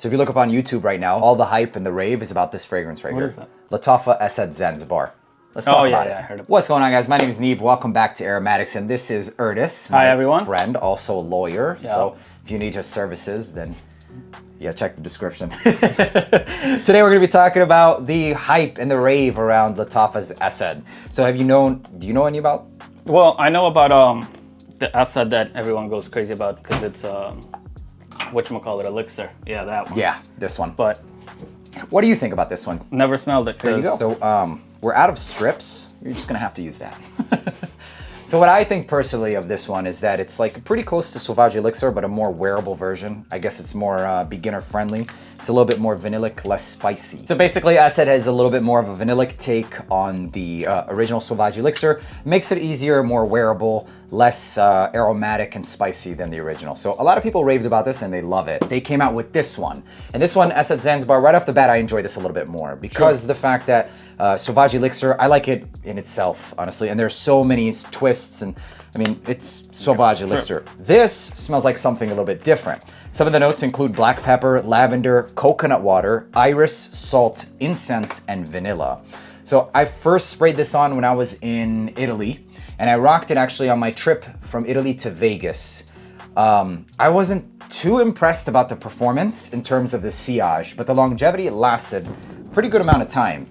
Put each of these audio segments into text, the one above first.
So if you look up on YouTube right now, all the hype and the rave is about this fragrance right here. What is that? Lattafa Asad Zanzibar. Let's talk about it. I heard of it. What's going on, guys? My name is Neeb. Welcome back to AROMATIX, and this is Ertis. Hi, everyone. Friend, also a lawyer. Yeah. So if you need his services, then yeah, check the description. Today we're going to be talking about the hype and the rave around Lattafa's Asad. So do you know any about? Well, I know about the Asad that everyone goes crazy about because it's whatchamacallit, elixir. Yeah, that one. Yeah, this one. But What do you think about this one? never smelled it. There you go. 'cause- So we're out of strips. You're just gonna have to use that. So what I think personally of this one is that it's like pretty close to Sauvage Elixir, but a more wearable version. I guess it's more beginner friendly. It's a little bit more vanillic, less spicy. So basically Asad has a little bit more of a vanillic take on the original Sauvage Elixir. Makes it easier, more wearable, less aromatic and spicy than the original. So a lot of people raved about this and they love it. They came out with this one. And this one, Asad Zanzibar, right off the bat, I enjoy this a little bit more because the fact that Sauvage Elixir, I like it in itself, honestly. And there's so many twists and I mean, it's Sauvage Elixir. This smells like something a little bit different. Some of the notes include black pepper, lavender, coconut water, iris, salt, incense, and vanilla. So I first sprayed this on when I was in Italy, and I rocked it actually on my trip from Italy to Vegas. I wasn't too impressed about the performance in terms of the sillage, but the longevity, it lasted a pretty good amount of time.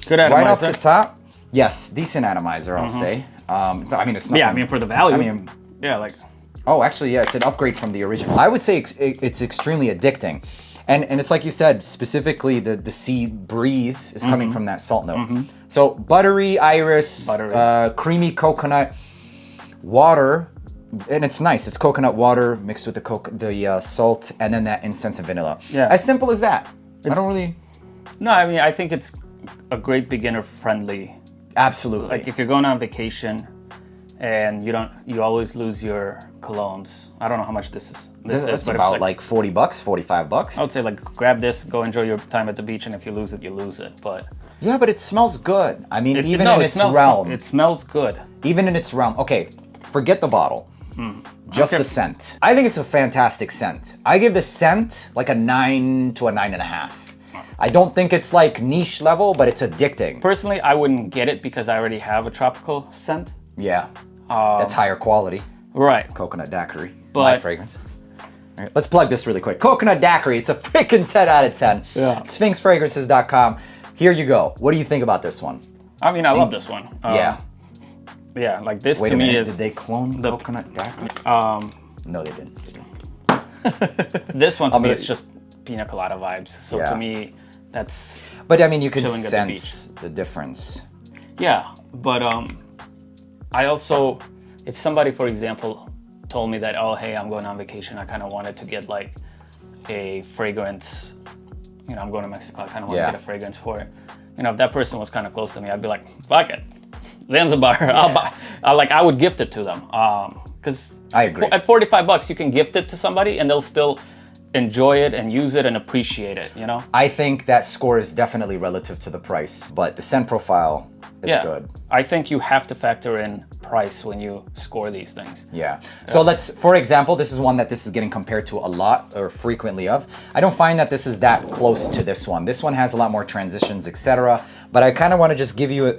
Good atomizer. Right off the top, yes, decent atomizer, I'll say. I mean, it's nothing. Yeah, I mean for the value. I mean, yeah, like oh, actually, yeah, it's an upgrade from the original. I would say it's extremely addicting. And it's like you said, specifically the sea breeze is coming from that salt note. So buttery iris, creamy coconut, water, and it's nice. It's coconut water mixed with the salt, and then that incense and vanilla. Yeah. As simple as that. I don't really... no, I mean I think it's a great beginner friendly. Absolutely. Like if you're going on vacation and you always lose your colognes. I don't know how much this is. It's about like 40 bucks, 45 bucks. I would say like grab this, go enjoy your time at the beach, and if you lose it, you lose it. But yeah, but it smells good. I mean, even in its smells, realm. it smells good. Even in its realm. Okay, forget the bottle. Just the scent. I think it's a fantastic scent. I give the scent like a 9 to a 9.5. I don't think it's like niche level, but it's addicting. Personally, I wouldn't get it because I already have a tropical scent. Yeah, that's higher quality. Right. Coconut Daiquiri, But my fragrance. All right, let's plug this really quick. Coconut Daiquiri, it's a freaking 10 out of 10. Yeah. SphinxFragrances.com. Here you go. What do you think about this one? I mean, I love this one. Yeah. Yeah, like this Wait to a minute, me is... did they clone the Coconut Daiquiri? No, they didn't. This one to me is just pina colada vibes. So Yeah. to me, that's... But I mean, you can chilling at the sense the difference. Yeah, but I also, if somebody, for example, told me that, oh, hey, I'm going on vacation, I kind of wanted to get like a fragrance, you know, I'm going to Mexico, I kind of want to get a fragrance for it. You know, if that person was kind of close to me, I'd be like, fuck it, Zanzibar, I'll buy. I would gift it to them. Because I agree. At 45 bucks, you can gift it to somebody and they'll still enjoy it and use it and appreciate it, you know? I think that score is definitely relative to the price, but the scent profile is good. I think you have to factor in price when you score these things. Yeah. So let's, for example, this is getting compared to a lot or frequently of. I don't find that this is that close to this one. This one has a lot more transitions, etc. But I kind of want to just give you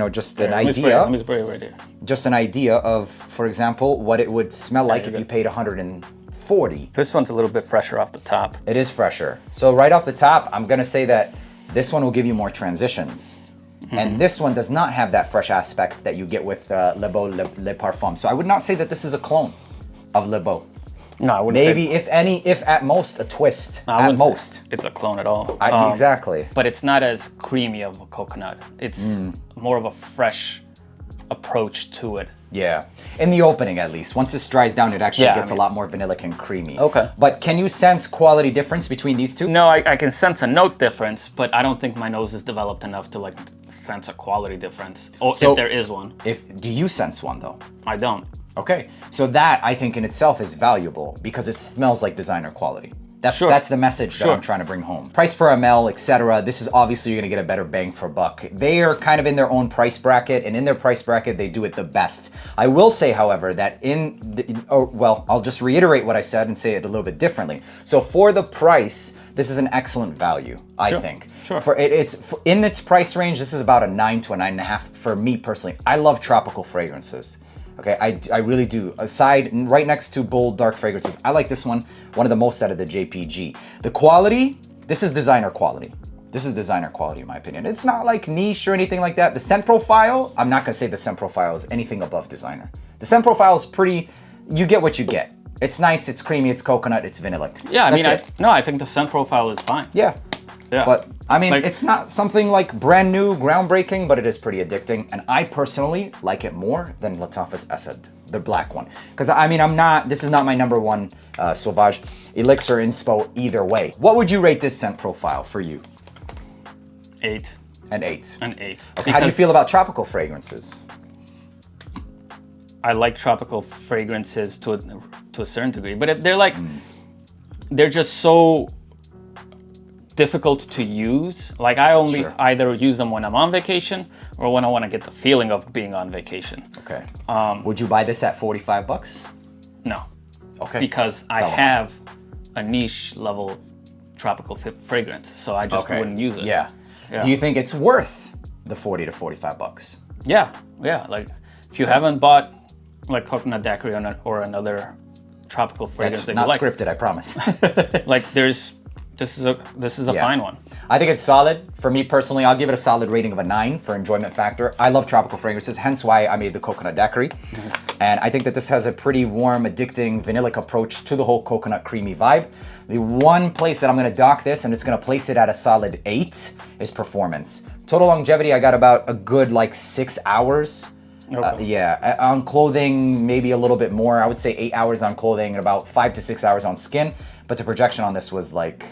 just an idea. Let me spray it right here. Just an idea of, for example, what it would smell like if you paid 140. This one's a little bit fresher off the top. It is fresher. So right off the top, I'm gonna say that this one will give you more transitions. And this one does not have that fresh aspect that you get with Le Beau Le Parfum. So I would not say that this is a clone of Le Beau. No, I wouldn't Maybe, if at most, a twist. No, at most. it's a clone at all. Exactly. But it's not as creamy of a coconut. It's more of a fresh approach to it. Yeah. In the opening, at least. Once this dries down, it actually gets a lot more vanillic and creamy. Okay. But can you sense quality difference between these two? No, I can sense a note difference, but I don't think my nose is developed enough to like sense a quality difference. Or if there is one. Do you sense one, though? I don't. Okay. So that, I think, in itself is valuable because it smells like designer quality. That's the message that I'm trying to bring home. Price per ml, etc. This is obviously you're gonna get a better bang for buck. They are kind of in their own price bracket, and in their price bracket, they do it the best. I will say, however, that I'll just reiterate what I said and say it a little bit differently. So for the price, this is an excellent value, I think. Sure. In its price range, this is about a 9 to a 9.5 for me personally. I love tropical fragrances. Okay, I really do. Aside, right next to bold, dark fragrances, I like this one of the most out of the JPG. The quality, this is designer quality. This is designer quality in my opinion. It's not like niche or anything like that. The scent profile, I'm not gonna say the scent profile is anything above designer. The scent profile is pretty, you get what you get. It's nice, it's creamy, it's coconut, it's vanilla. Yeah, I mean, I think the scent profile is fine. Yeah. Yeah. But I mean, it's not something like brand new, groundbreaking, but it is pretty addicting. And I personally like it more than Lattafa's Asad, the black one. Because I mean, this is not my number one Sauvage Elixir Inspo either way. What would you rate this scent profile for you? 8. An 8. An 8. Okay, how do you feel about tropical fragrances? I like tropical fragrances to a certain degree, but they're like, they're just so difficult to use. Like I only either use them when I'm on vacation or when I want to get the feeling of being on vacation. Okay. Would you buy this at 45 bucks? No. Okay. Because I have a niche level tropical fragrance, so I just wouldn't use it. Yeah. Do you think it's worth the 40 to 45 bucks? Yeah. Like if you haven't bought like Coconut Daiquiri or another tropical fragrance that you like. Not scripted, I promise. Like this is a fine one. I think it's solid. For me personally, I'll give it a solid rating of a 9 for enjoyment factor. I love tropical fragrances, hence why I made the Coconut Daiquiri. And I think that this has a pretty warm, addicting, vanillic approach to the whole coconut creamy vibe. The one place that I'm gonna dock this, and it's gonna place it at a solid 8, is performance. Total longevity, I got about a good like 6 hours. Yeah, on clothing, maybe a little bit more. I would say 8 hours on clothing and about 5 to 6 hours on skin. But the projection on this was like,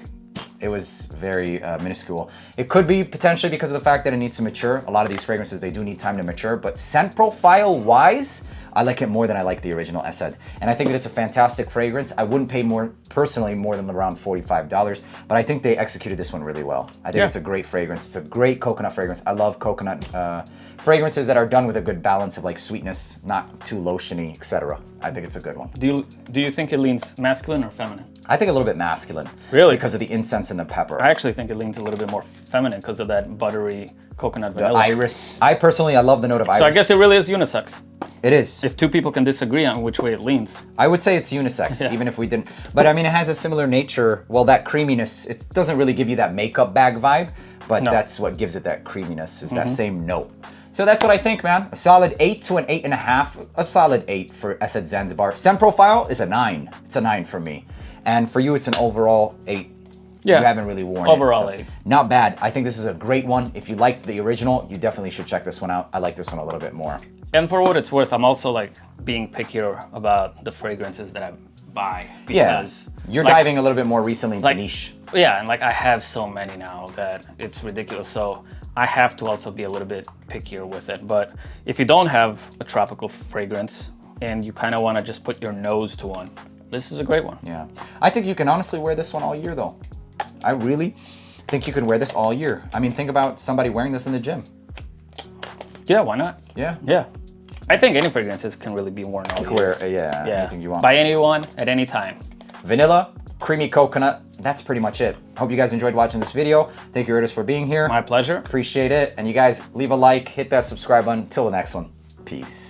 it was very minuscule. It could be potentially because of the fact that it needs to mature. A lot of these fragrances, they do need time to mature, but scent profile wise, I like it more than I like the original Asad. And I think that it's a fantastic fragrance. I wouldn't pay personally more than around $45, but I think they executed this one really well. I think it's a great fragrance. It's a great coconut fragrance. I love coconut fragrances that are done with a good balance of like sweetness, not too lotiony, etc. I think it's a good one. Do you think it leans masculine or feminine? I think a little bit masculine. Really? Because of the incense and the pepper. I actually think it leans a little bit more feminine because of that buttery coconut vanilla. The iris. I love the note of iris. So I guess it really is unisex. It is. If two people can disagree on which way it leans. I would say it's unisex, even if we didn't. But I mean, it has a similar nature. Well, that creaminess, it doesn't really give you that makeup bag vibe, but that's what gives it that creaminess, is that same note. So that's what I think, man. A solid 8 to an 8.5. A solid 8 for Asad Zanzibar. Scent profile is a 9. It's a 9 for me. And for you, it's an overall 8. Yeah. You haven't really worn overall it. So 8. Not bad. I think this is a great one. If you liked the original, you definitely should check this one out. I like this one a little bit more. And for what it's worth, I'm also like being pickier about the fragrances that I buy. Because you're diving a little bit more recently into niche. Yeah, and like I have so many now that it's ridiculous. So I have to also be a little bit pickier with it. But if you don't have a tropical fragrance and you kind of want to just put your nose to one, this is a great one. Yeah. I think you can honestly wear this one all year though. I really think you can wear this all year. I mean, think about somebody wearing this in the gym. Yeah, why not? Yeah. Yeah. I think any fragrances can really be worn all year. Anything you want. By anyone, at any time. Vanilla, creamy coconut, that's pretty much it. Hope you guys enjoyed watching this video. Thank you, Ertis, for being here. My pleasure. Appreciate it. And you guys, leave a like, hit that subscribe button. Till the next one. Peace.